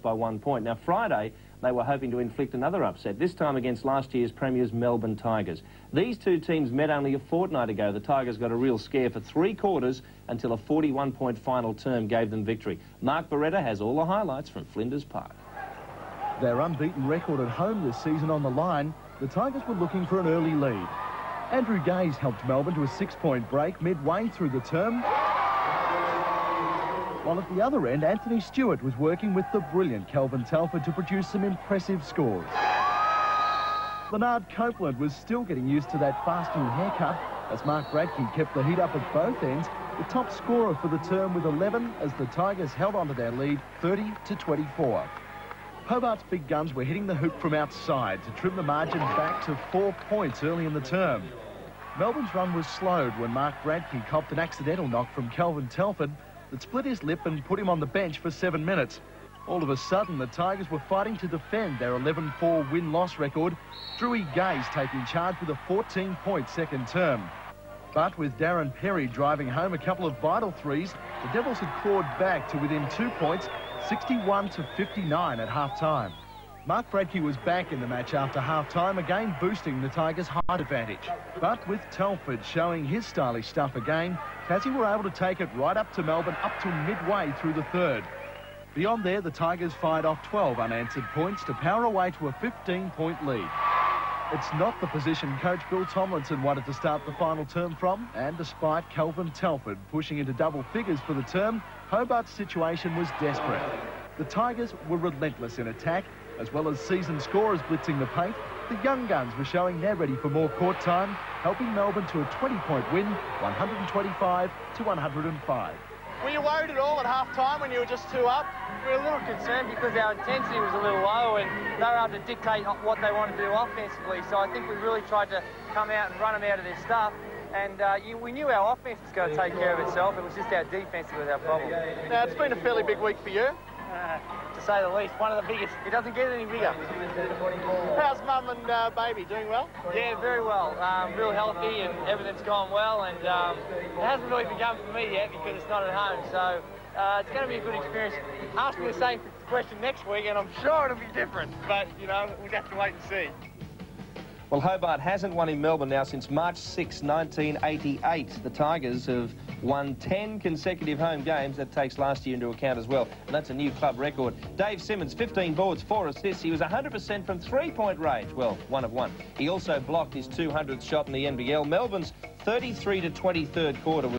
by 1 point. Now, Friday, they were hoping to inflict another upset, this time against last year's premiers Melbourne Tigers. These two teams met only a fortnight ago. The Tigers got a real scare for 3 quarters until a 41-point final term gave them victory. Mark Beretta has all the highlights from Flinders Park. Their unbeaten record at home this season on the line, the Tigers were looking for an early lead. Andrew Gaze helped Melbourne to a 6-point break midway through the term, while at the other end, Anthony Stewart was working with the brilliant Kelvin Telford to produce some impressive scores. Bernard Copeland was still getting used to that fast new haircut as Mark Bradke kept the heat up at both ends, the top scorer for the term with 11 as the Tigers held on to their lead 30-24. Hobart's big guns were hitting the hoop from outside to trim the margin back to 4 points early in the term. Melbourne's run was slowed when Mark Bradke copped an accidental knock from Kelvin Telford that split his lip and put him on the bench for 7 minutes. All of a sudden, the Tigers were fighting to defend their 11-4 win-loss record, Drewy Gaze taking charge with a 14-point second term. But with Darren Perry driving home a couple of vital threes, the Devils had clawed back to within 2 points, 61-59 at half-time. Mark Bradke was back in the match after half-time, again boosting the Tigers' height advantage. But with Telford showing his stylish stuff again, Tassie were able to take it right up to Melbourne up to midway through the third. Beyond there, the Tigers fired off 12 unanswered points to power away to a 15-point lead. It's not the position coach Bill Tomlinson wanted to start the final term from, and despite Kelvin Telford pushing into double figures for the term, Hobart's situation was desperate. The Tigers were relentless in attack, as well as seasoned scorers blitzing the paint. The young guns were showing they're ready for more court time, helping Melbourne to a 20-point win, 125-105. Were you worried at all at half-time when you were just 2 up? We were a little concerned because our intensity was a little low and they were able to dictate what they wanted to do offensively. So I think we really tried to come out and run them out of their stuff. And we knew our offense was going to take care of itself. It was just our defence that was our problem. Now, it's been a fairly big week for you. To say the least, one of the biggest. It doesn't get any bigger. How's mum and baby? Doing well? Yeah, very well. Real healthy and everything's gone well. And it hasn't really begun for me yet because it's not at home. So it's going to be a good experience. Ask me the same question next week and I'm sure it'll be different. But, you know, we'll have to wait and see. Well, Hobart hasn't won in Melbourne now since March 6, 1988. The Tigers have won 10 consecutive home games. That takes last year into account as well. And that's a new club record. Dave Simmons, 15 boards, 4 assists. He was 100% from 3-point range. Well, 1 of 1. He also blocked his 200th shot in the NBL. Melbourne's 33-20 third quarter was